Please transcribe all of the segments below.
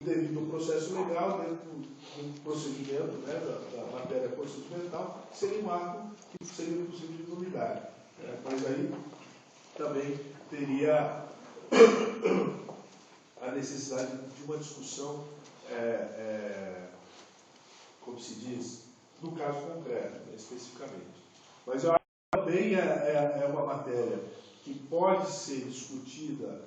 devido ao processo legal, dentro do procedimento, né, da matéria procedimental, seria um ato que seria possível de nulidade. Mas aí também teria a necessidade de uma discussão, como se diz, no caso concreto, né, especificamente. Mas eu acho que também é uma matéria que pode ser discutida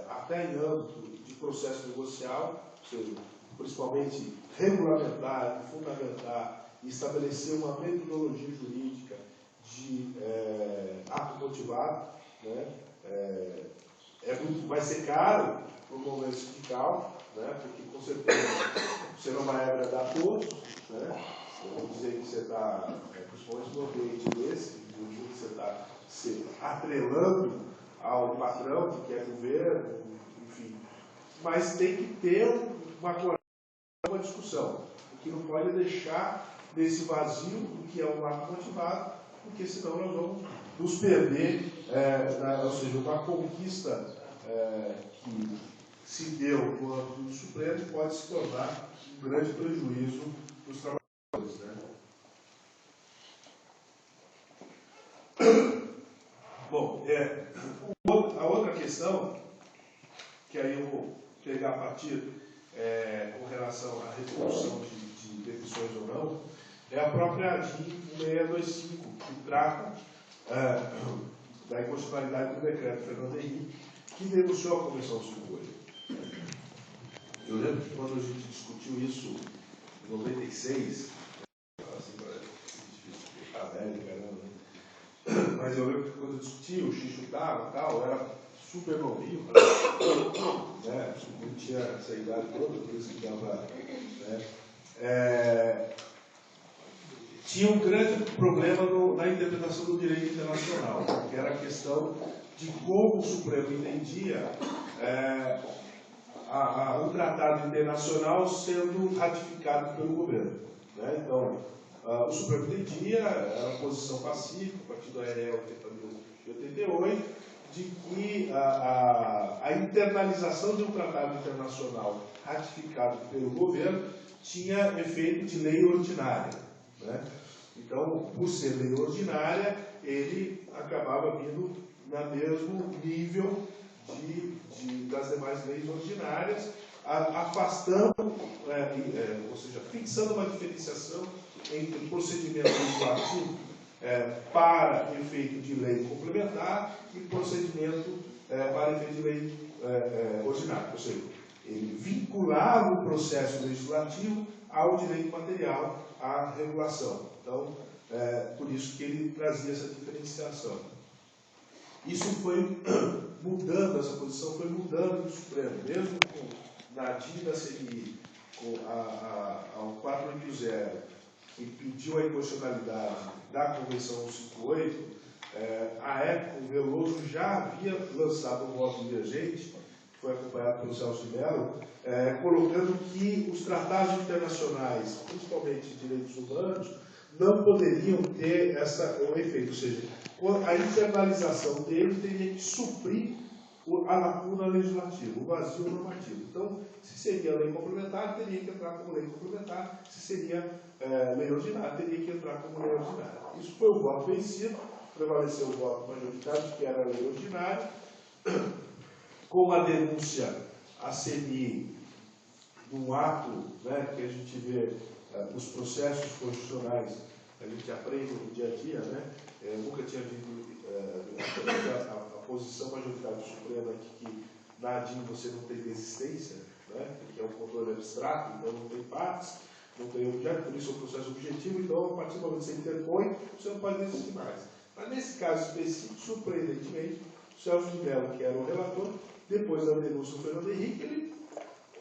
até em âmbito de processo negocial, ou seja, principalmente regulamentar, fundamentar e estabelecer uma metodologia jurídica de ato motivado, né? Vai ser caro para o movimento sindical, né? Porque com certeza você não vai agradar a todos, né? Eu vou dizer que você está, principalmente no ambiente desse, que você está se atrelando ao patrão que quer governo, enfim. Mas tem que ter uma discussão. O que não pode deixar nesse vazio do que é um ato motivado, porque senão nós vamos nos perder, ou seja, uma conquista que se deu no âmbito do Supremo pode se tornar um grande prejuízo para os trabalhadores. Né? Bom, a outra questão, que aí eu vou pegar a partir com relação à redução de demissões ou não, é a própria DIN 1625, que trata da inconstitucionalidade do decreto Fernando Henrique, que denunciou a Comissão 58. Eu lembro que quando a gente discutiu isso em 96, assim, parece difícil explicar, velho, caramba, mas eu lembro que quando eu discuti, o Xixo estava e tal, era super novinho, né? Não tinha essa idade toda, por isso que dava. Né? Tinha um grande problema na interpretação do direito internacional, que era a questão de como o Supremo entendia o tratado internacional sendo ratificado pelo governo. Né? Então, o Supremo entendia, era uma posição pacífica, a partir do ARL 80.088, de que a internalização de um tratado internacional ratificado pelo governo tinha efeito de lei ordinária. Né? Então, por ser lei ordinária, ele acabava vindo no mesmo nível das demais leis ordinárias, afastando, ou seja, fixando uma diferenciação entre procedimento legislativo para efeito de lei complementar e procedimento para efeito de lei ordinária. Ou seja, ele vinculava o processo legislativo ao direito material, à regulação. Então, por isso que ele trazia essa diferenciação. Isso foi mudando, essa posição foi mudando no Supremo, mesmo na DIN da CNI, com ao 480, que pediu a inconstitucionalidade da Convenção 158, à época o Veloso já havia lançado um voto divergente, que foi acompanhado pelo Celso de Mello, colocando que os tratados internacionais, principalmente de direitos humanos, não poderiam ter o efeito, ou seja, a internalização dele teria que suprir a lacuna legislativa, o vazio normativo. Então, se seria lei complementar, teria que entrar como lei complementar, se seria lei ordinária, teria que entrar como lei ordinária. Isso foi o voto vencido, prevaleceu o voto majoritário, que era a lei ordinária, com a denúncia à CNI num ato, né, que a gente vê os processos constitucionais, a gente aprende no dia a dia, né? Eu nunca tinha visto a posição majoritária do Supremo aqui, que na DIN você não tem desistência, né? Que é um controle abstrato, então não tem partes, não tem objeto, por isso é um processo objetivo, então a partir do momento que você interpõe, você não pode desistir mais. Mas nesse caso específico, surpreendentemente, o Celso de Mello, que era o relator, depois da denúncia do Fernando Henrique, ele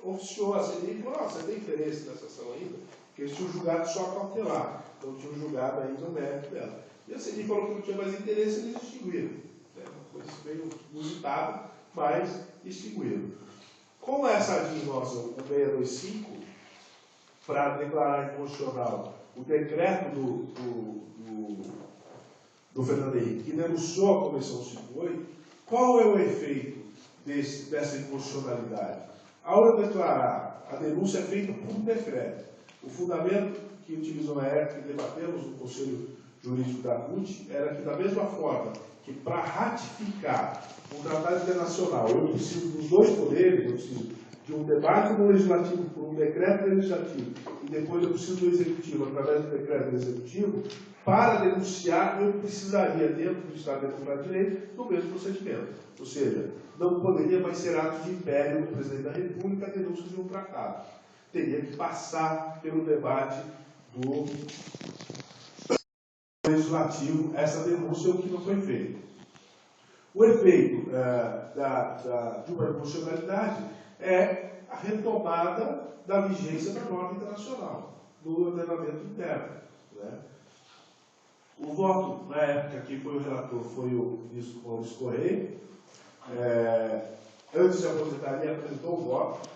oficiou a CNI e falou: você tem interesse nessa ação ainda? Porque eles tinham julgado só cautelar, não tinham julgado ainda o mérito dela. E a CNI falou que não tinha mais interesse, eles extinguiram. Uma coisa meio inusitada, mas extinguiram. Com essa DIN nossa, o 625, para declarar inconstitucional o decreto do Fernando Henrique, que denunciou a Convenção 58, qual é o efeito dessa inconstitucionalidade? Ao eu declarar, a denúncia é feita por um decreto. O fundamento que utilizou na época que debatemos no Conselho Jurídico da CUT era que, da mesma forma que para ratificar um tratado internacional eu preciso dos dois poderes, eu preciso de um debate no legislativo por um decreto legislativo e depois eu preciso do executivo através do decreto executivo, para denunciar eu precisaria, dentro do Estado Democrático de Direito, do mesmo procedimento. Ou seja, não poderia mais ser ato de império do presidente da República a denúncia de um tratado. Teria que passar pelo debate do legislativo essa denúncia, o que não foi feito. O efeito de uma inconstitucionalidade é a retomada da vigência da norma internacional no ordenamento interno. Né? O voto, na época, quem foi o relator foi o ministro Maurício Correia. Antes de aposentar, ele apresentou o voto,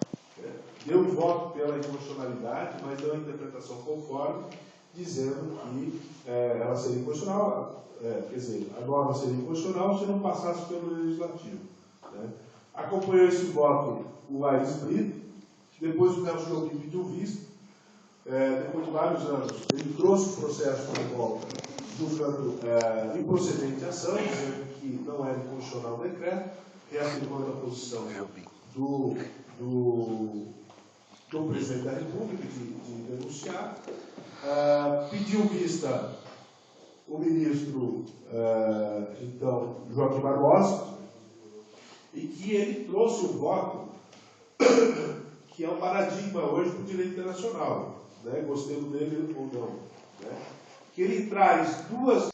deu o voto pela inconstitucionalidade, mas deu a interpretação conforme, dizendo que ela seria inconstitucional, quer dizer, a norma seria inconstitucional se não passasse pelo legislativo. Né? Acompanhou esse voto o Aires Brito, depois o Nelson Jobim pediu vista, depois de vários anos, ele trouxe o processo de volta, julgando improcedente a ação, dizendo que não era inconstitucional o decreto, reafirmando a posição do presidente da República de denunciar. Pediu vista o ministro, então, Joaquim Barbosa, e que ele trouxe o voto que é um paradigma hoje para o direito internacional, né? Gostemos dele ou não. Né? Que ele traz duas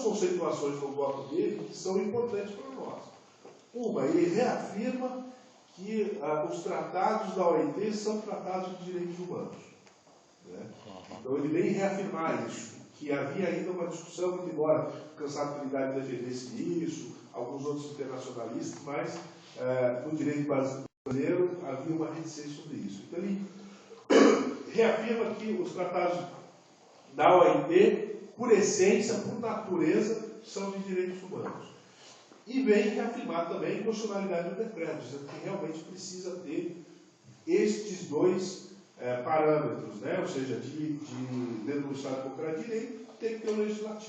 conceituações no voto dele que são importantes para nós. Uma, ele reafirma que os tratados da OIT são tratados de direitos humanos. Né? Então ele vem reafirmar isso, que havia ainda uma discussão, muito embora o Cansado defendesse isso, alguns outros internacionalistas, mas no direito brasileiro havia uma reticência sobre isso. Então ele reafirma que os tratados da OIT, por essência, por natureza, são de direitos humanos. E vem reafirmar também a inconstitucionalidade do decreto, dizendo que realmente precisa ter estes dois parâmetros, né? Ou seja, dentro do Estado Democrático de Direito, tem que ter o legislativo.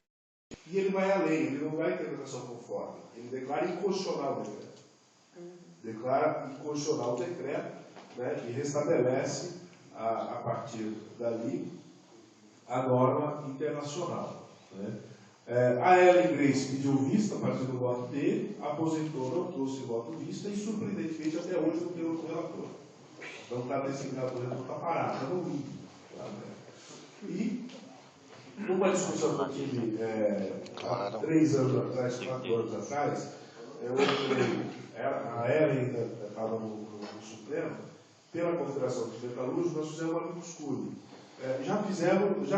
E ele vai além, ele não vai à interpretação conforme, ele declara inconstitucional o decreto. Declara inconstitucional o decreto, né? E restabelece, a partir dali, a norma internacional. Né? A Ellen Grace pediu vista a partir do voto dele, aposentou, não trouxe voto vista e, surpreendentemente, até hoje não tem outro relator. Então está designado, o relator está parado, está no limbo. Tá, né? E, numa discussão que eu tive há 3 anos atrás, 4 anos atrás, a Ellen ainda estava no Supremo, pela Confederação dos Metalúrgicos, nós fizemos uma costura. Já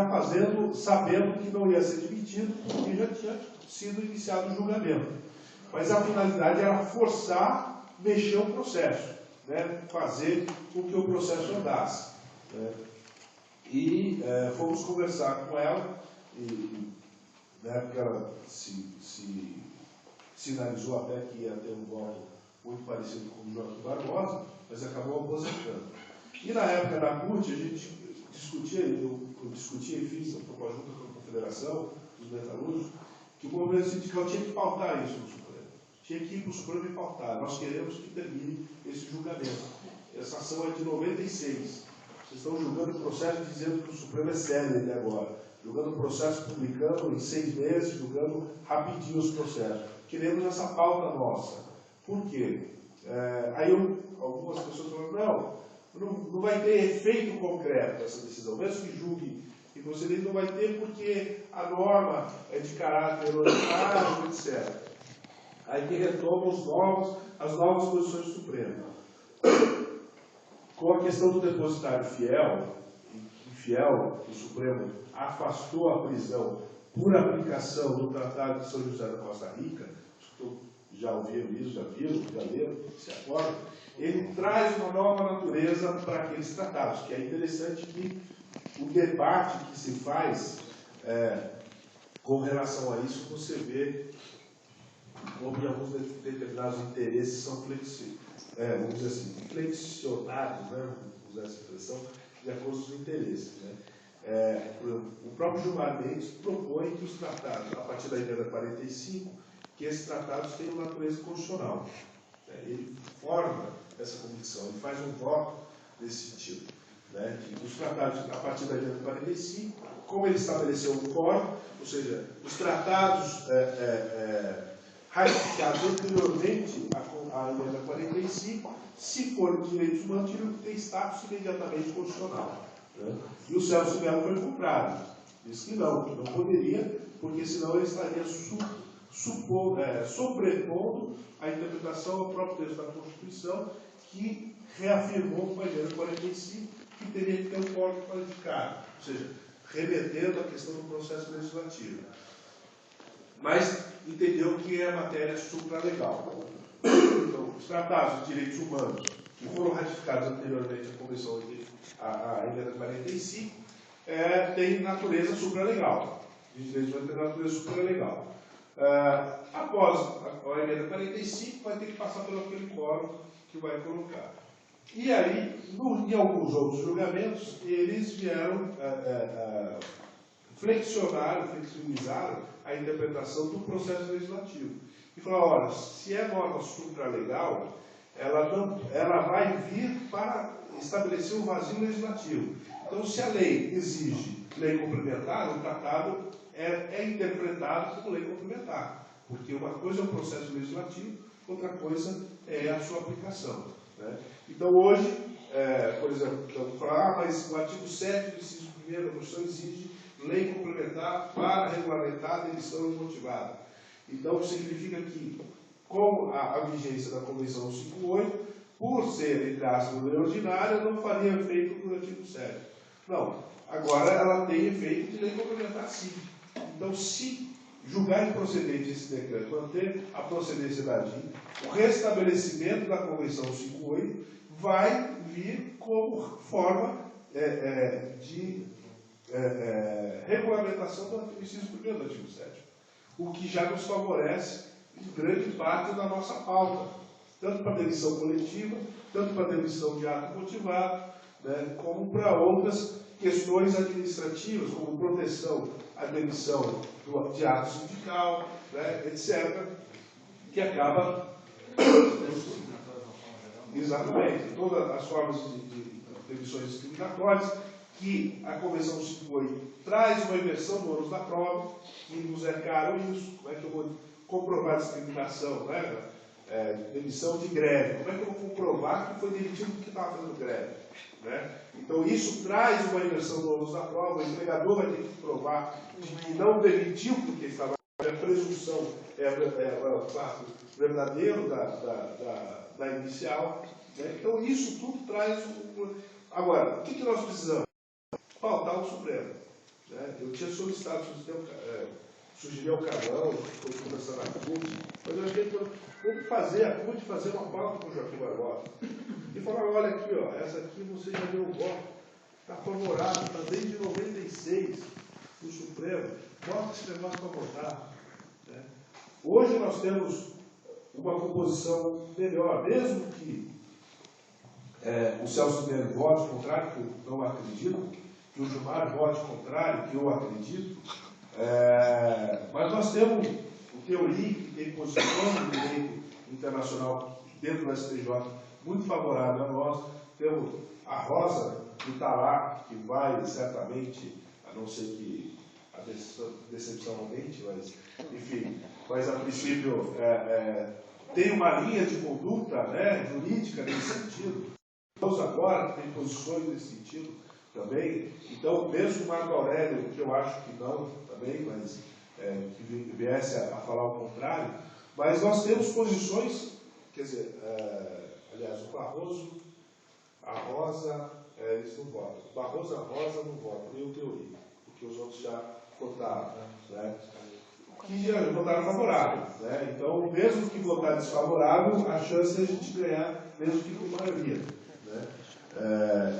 fazendo, sabendo que não ia ser demitido, porque já tinha sido iniciado o julgamento. Mas a finalidade era forçar, mexer o processo, né? Fazer com que o processo andasse. Né? E fomos conversar com ela, e na época ela se sinalizou até que ia ter um voto muito parecido com o Joaquim Barbosa, mas acabou aposentando. E na época da CUT, a gente discutia, eu discutia e fiz a proposta junto com a Confederação dos Metalúrgicos, que o movimento sindical tinha que pautar isso no Supremo. Tinha que ir para o Supremo e pautar. Nós queremos que termine esse julgamento. Essa ação é de 96. Vocês estão julgando o processo dizendo que o Supremo é sério até agora. Julgando o processo, publicando em 6 meses, julgando rapidinho os processos. Queremos essa pauta nossa. Por quê? Aí algumas pessoas falaram, não vai ter efeito concreto essa decisão, mesmo que julgue e proceder, não vai ter porque a norma é de caráter ordinário, etc. Aí que retomam as novas posições do Supremo. Com a questão do depositário infiel, o Supremo afastou a prisão por aplicação do Tratado de São José da Costa Rica, já ouviram isso, já viram, já leram, se acordam, ele traz uma nova natureza para aqueles tratados, que é interessante que o debate que se faz com relação a isso, você vê como alguns determinados interesses são vamos dizer assim, flexionados, né, vamos usar essa expressão, de acordo com os interesses. Né? O próprio Gilmar Mendes propõe que os tratados, a partir da emenda 45, que esses tratados tenham natureza constitucional. Ele forma essa convicção, ele faz um voto nesse sentido. Né? Que os tratados, a partir da emenda 45, como ele estabeleceu o quórum, ou seja, os tratados ratificados anteriormente à emenda 45, se for de direitos humanos, tem status imediatamente constitucional. Né? E o Celso Melo foi contrário. Disse que não poderia, porque senão ele estaria sobrepondo a interpretação ao próprio texto da Constituição, que reafirmou com a emenda 45 que teria que ter um quórum qualificado, ou seja, remetendo à questão do processo legislativo. Mas entendeu que é matéria supralegal. Então, os tratados de direitos humanos que foram ratificados anteriormente à Convenção à emenda 45 têm natureza supralegal. Os direitos humanos têm natureza supralegal. Após a emenda 45, vai ter que passar por aquele quórum que vai colocar. E aí, em alguns outros julgamentos, eles vieram flexibilizaram a interpretação do processo legislativo. E falaram, olha, se é norma supralegal, ela vai vir para estabelecer um vazio legislativo. Então, se a lei exige lei complementar, o tratado é interpretado como lei complementar. Porque uma coisa é o processo legislativo, outra coisa é a sua aplicação. Né? Então, hoje, por exemplo, vamos falar, mas o artigo 7º do inciso 1º da Constituição exige lei complementar para regulamentar a demissão imotivada. Então, significa que, com a vigência da Convenção 58, por ser, entre aspas, lei ordinária, não faria efeito do artigo 7º. Não, agora ela tem efeito de lei complementar, sim. Então, se julgar improcedente esse decreto, manter a procedência da DIN, o restabelecimento da Convenção 58 vai vir como forma de regulamentação do inciso 1º do artigo 7º, o que já nos favorece em grande parte da nossa pauta, tanto para demissão coletiva, tanto para demissão de ato motivado, né, como para outras questões administrativas, como proteção à demissão de ato sindical, né, etc., que acaba... Exatamente, todas as formas de demissões discriminatórias, que a Convenção 58 traz uma inversão do ônus da prova, que nos é caro isso. Como é que eu vou comprovar a discriminação, né? Demissão de greve? Como é que eu vou comprovar que foi demitido porque estava fazendo greve? Né? Então, isso traz uma inversão do ônus da prova. O empregador vai ter que provar que não demitiu porque estava. A presunção é o fato verdadeiro da inicial. Né? Então, isso tudo traz. Agora, o que nós precisamos? Pautar o Supremo. Né? Eu tinha solicitado, sugerir ao Carlão, foi conversando na CUT, mas eu achei que vamos fazer a CUT, fazer uma pauta com o Joaquim Barbosa. E falar, olha aqui, ó, essa aqui você já deu o voto, está favorável, está desde 96 no Supremo, bota esse negócio para votar. Né? Hoje nós temos uma composição melhor, mesmo que o Celso Melo vote contrário, que eu não acredito, que o Gilmar vote contrário, que eu acredito, mas nós temos o Teori, que tem posições do direito internacional dentro do STJ muito favorável a nós, temos a Rosa que está lá, que vai certamente, a não ser que a decepção aumente, mas, enfim, mas a princípio tem uma linha de conduta, né, jurídica nesse sentido. Nós agora tem posições nesse sentido também. Então, mesmo o Marco Aurélio, que eu acho que não também, mas que viesse a falar o contrário, mas nós temos posições, quer dizer, aliás, o Barroso, a Rosa, eles não votam. O Barroso e a Rosa não votam, nem o Teori, porque os outros já votaram, né? Que já votaram favorável. Né? Então, mesmo que votar desfavorável, a chance é a gente ganhar, mesmo que com maioria. Né?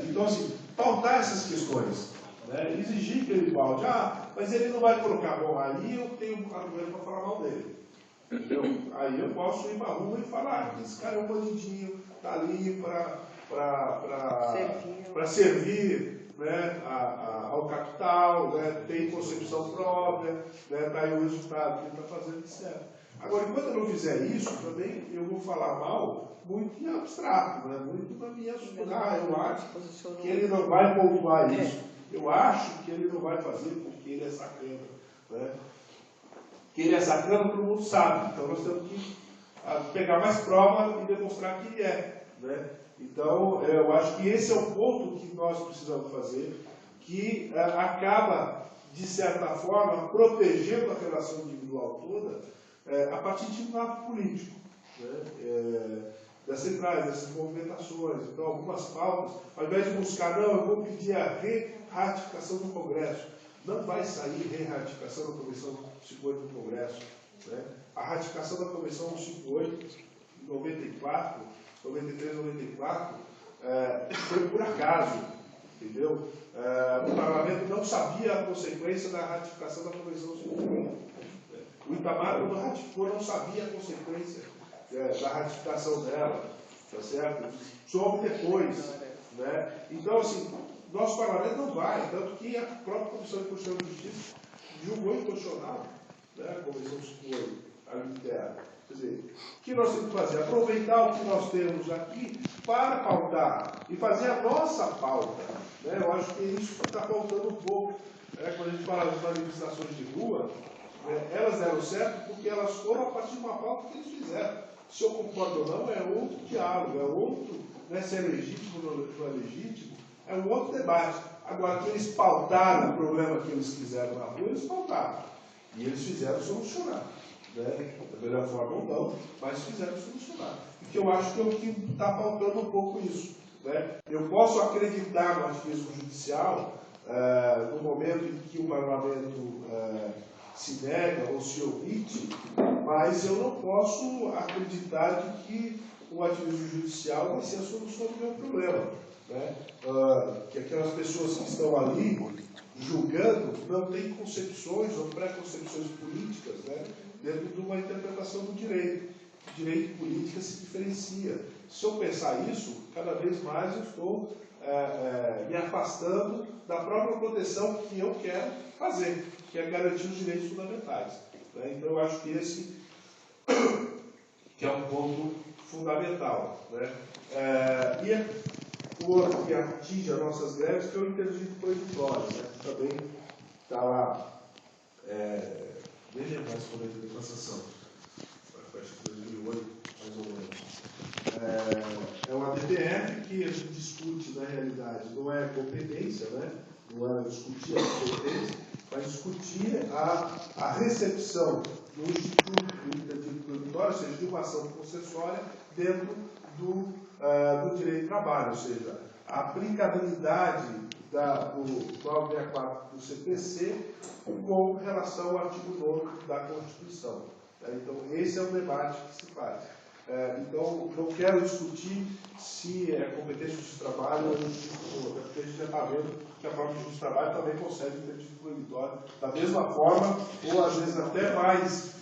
Então, assim, pautar essas questões, né? Exigir que ele paute, mas ele não vai colocar, bom, aí eu tenho um argumento para falar mal dele. Entendeu? Aí eu posso ir para a rua e falar, esse cara é um bandidinho, está ali para servir, né, ao capital, né, tem concepção própria, né, tá aí o resultado que ele está fazendo, etc. Agora, enquanto eu não fizer isso, também eu vou falar mal muito em abstrato, né, muito na minha eu acho que ele não vai pontuar isso. Eu acho que ele não vai fazer porque ele é sacana. Né? Que ele é sacana, todo mundo sabe. Então nós temos que pegar mais prova e demonstrar que ele é. Né? Então, eu acho que esse é o ponto que nós precisamos fazer, que acaba, de certa forma, protegendo a relação individual toda a partir de um ato político. Né? Das centrais, dessas movimentações. Então, algumas pautas, ao invés de buscar, não, eu vou pedir a ratificação do Congresso. Não vai sair ratificação da Convenção 58 do Congresso. Né? A ratificação da Convenção 58, em 94, 93, 94, foi por acaso, entendeu? O Parlamento não sabia a consequência da ratificação da Convenção 58. O Itamar, quando ratificou, não sabia a consequência da ratificação dela, tá certo? Soube depois, né? Então, assim, nosso parlamento não vai, tanto que a própria Comissão de Constituição e Justiça julgou inconstitucional, né? A Convenção 58, ali interna. Quer dizer, o que nós temos que fazer? Aproveitar o que nós temos aqui para pautar e fazer a nossa pauta. Né? Eu acho que é isso que está faltando um pouco. Quando a gente fala das manifestações de rua, elas deram certo porque elas foram a partir de uma pauta que eles fizeram. Se eu concordo ou não, é outro diálogo, é outro, né, se é legítimo ou não é legítimo, é um outro debate. Agora, que eles pautaram o problema que eles quiseram na rua, eles pautaram. E eles fizeram solucionar. Né? Da melhor forma ou não, mas fizeram solucionar. E que eu acho que é o que está faltando um pouco isso. Né? Eu posso acreditar no ativismo judicial no momento em que o parlamento se nega ou se omite, mas eu não posso acreditar de que o ativismo judicial vai ser a solução do meu problema. Né? Que aquelas pessoas que estão ali julgando não têm concepções ou preconcepções políticas, né, dentro de uma interpretação do direito. O direito e política se diferencia. Se eu pensar isso, cada vez mais eu estou me afastando da própria proteção que eu quero fazer, que é garantir os direitos fundamentais. Né? Então, eu acho que esse que é um ponto fundamental. Né? E o outro que atinge as nossas greves, que é o interdito proibitório, né? Que também está lá, nem lembro mais como é que a cassação, acho que 2008, mais ou menos. É uma DPF que a gente discute, na realidade, não é competência, né? Não é discutir a competência, mas discutir a recepção do Instituto do Interdito Proibitório, ou seja, de uma ação processuária dentro do direito do trabalho, ou seja, a aplicabilidade do 964 do CPC com relação ao artigo 9 da Constituição. Então, esse é o debate que se faz. Então, não quero discutir se é competência do trabalho ou do porque a gente já está vendo que a própria justiça do trabalho também consegue interdito proibitório da mesma forma, ou às vezes até mais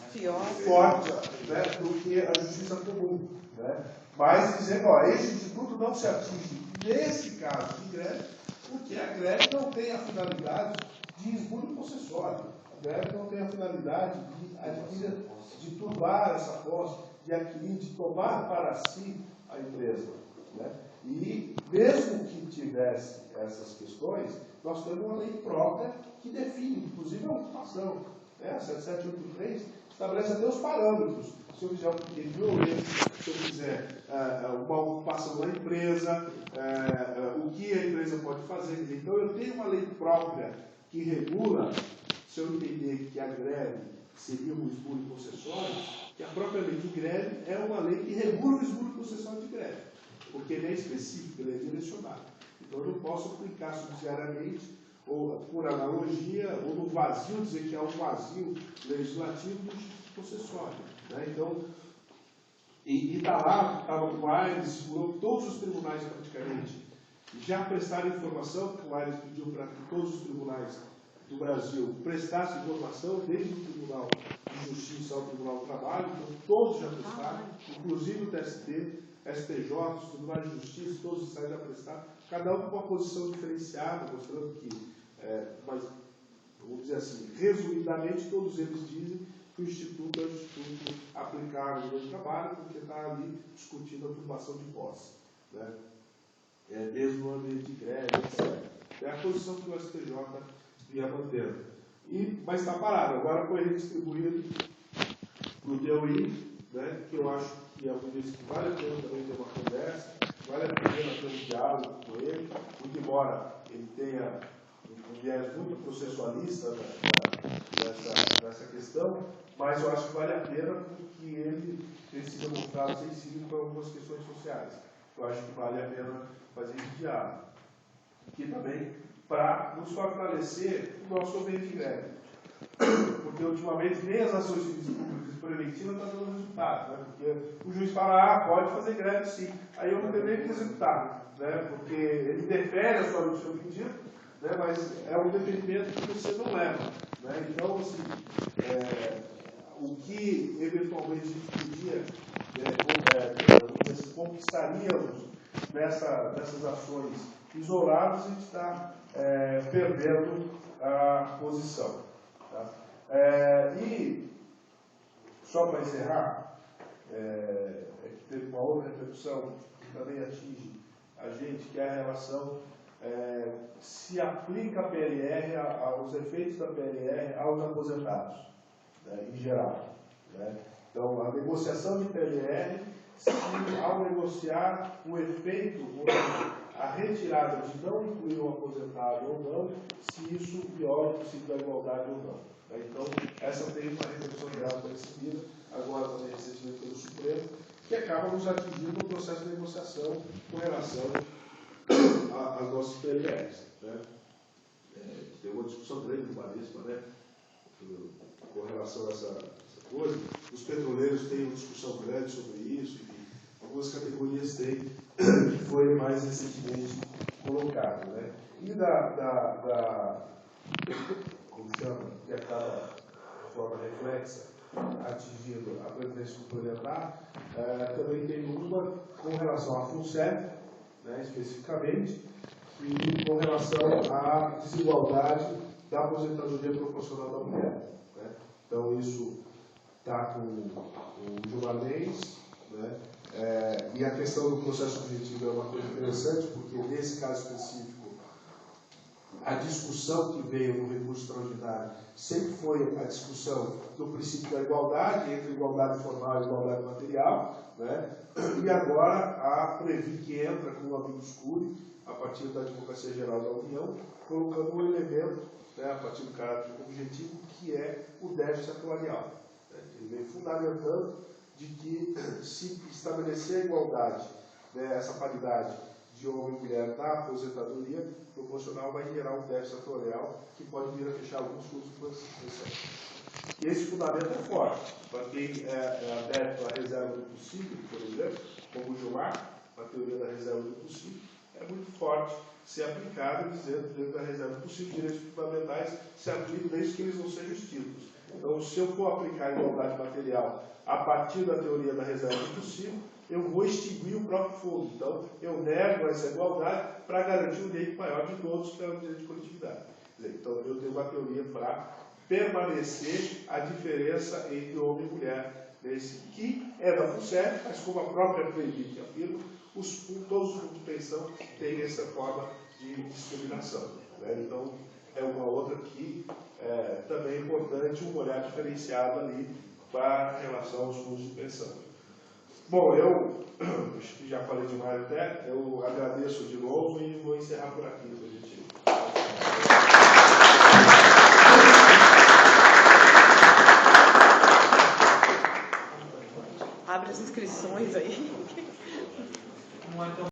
forte, né, do que a justiça comum. Né? Mas dizendo, esse instituto não se atinge nesse caso de greve, porque a greve não tem a finalidade de esbulho possessório. A greve não tem a finalidade de turbar essa posse, de adquirir, de tomar para si a empresa. Né? E mesmo que tivesse essas questões, nós temos uma lei própria que define, inclusive, a ocupação. A 7783 estabelece até os parâmetros. Se eu fizer um pequeno violento, se eu fizer uma ocupação da empresa, o que a empresa pode fazer. Então, eu tenho uma lei própria que regula, se eu entender que a greve seria um esbulho possessório, que a própria lei de greve é uma lei que regula o esbulho possessório de greve, porque ele é específico, ele é direcionado. Então, eu não posso aplicar subsidiariamente, ou por analogia, ou no vazio, dizer que há um vazio legislativo do instituto possessório. Né? Então, e está lá, estava com o Aires, segurou todos os tribunais praticamente. Já prestaram informação, que o Aires pediu para que todos os tribunais do Brasil prestassem informação, desde o Tribunal de Justiça ao Tribunal do Trabalho, então todos já prestaram, inclusive o TST, STJ, os tribunais de justiça, todos os estados já prestaram, cada um com uma posição diferenciada, mostrando que, mas, vamos dizer assim, resumidamente, todos eles dizem que o Instituto é um instituto aplicável no trabalho, porque está ali discutindo a turbação de posse, né? Mesmo no ambiente de greve, etc. É a posição que o STJ vinha mantendo. Mas está parado, agora foi redistribuído para o DOI, né, que eu acho que é um ministro que vale a pena também ter uma conversa, vale a pena ter um diálogo com ele, muito embora ele tenha um viés muito processualista nessa questão, mas eu acho que vale a pena porque ele tem se demonstrado sensível para algumas questões sociais. Eu acho que vale a pena fazer esse diálogo. Aqui também, para nos fortalecer o nosso ambiente de greve. Porque, ultimamente, nem as ações civis públicas preventivas estão dando resultado, né? Porque o juiz fala, pode fazer greve sim. Aí eu não tenho nem que executar, né? Porque ele defere a sua seu pedido, né? Mas é um deferimento que você não leva, né? Então, assim, o que eventualmente a gente podia, conquistaríamos nessas ações isoladas, a gente está perdendo a posição. Tá? E, só para encerrar, que teve uma outra repercussão que também atinge a gente, que é a relação se aplica a PLR, aos efeitos da PLR aos aposentados, né, em geral. Né? Então, a negociação de PLR, se ao negociar o efeito, a retirada de não incluir o aposentado ou não, se isso viola o princípio da igualdade ou não. Né? Então, essa tem uma repercussão geral recebida, agora também recentemente pelo Supremo, que acaba nos atingindo no processo de negociação com relação às nossas PLRs. Né? Tem uma discussão grande do Banespa, né? Com relação a essa coisa. Os petroleiros têm uma discussão grande sobre isso, e algumas categorias têm, que foi mais recentemente colocado. Né? E como chama, que acaba de forma reflexa, atingindo a previdência complementar, também tem uma com relação à FUNCEP, né, especificamente, e com relação à desigualdade da aposentadoria proporcional da mulher. Né? Então, isso está com o Juvanês, né? E a questão do processo objetivo é uma coisa interessante, porque nesse caso específico, a discussão que veio no recurso extraordinário sempre foi a discussão do princípio da igualdade, entre igualdade formal e igualdade material, né? E agora a Previ que entra com o amicus curiae, a partir da Advocacia Geral da União, colocando um elemento, né, a partir do caráter objetivo, que é o déficit atuarial. Né? Ele vem fundamentando de que se estabelecer a igualdade, né, essa paridade de homem e mulher na aposentadoria proporcional vai gerar um déficit atuarial que pode vir a fechar alguns custos. E esse fundamento é forte. Para quem é adepto à reserva do possível, por exemplo, como o Gilmar, a teoria da reserva do possível, é muito forte ser aplicada, dizendo dentro da reserva do possível, direitos fundamentais se aplicam desde que eles não sejam extintos. Então, se eu for aplicar a igualdade material a partir da teoria da reserva do possível, eu vou extinguir o próprio fundo. Então, eu nego essa igualdade para garantir o direito maior de todos, que é o direito de coletividade. Quer dizer, então, eu tenho uma teoria para permanecer a diferença entre homem e mulher, nesse que é da FUNCEP, mas como a própria Previ afirma, todos os fundos de pensão têm essa forma de discriminação. Né? Então, é uma outra que também é importante um olhar diferenciado ali para relação aos fundos de pensão. Bom, eu acho que já falei demais até, eu agradeço de novo e vou encerrar por aqui, positivo. Abre as inscrições aí.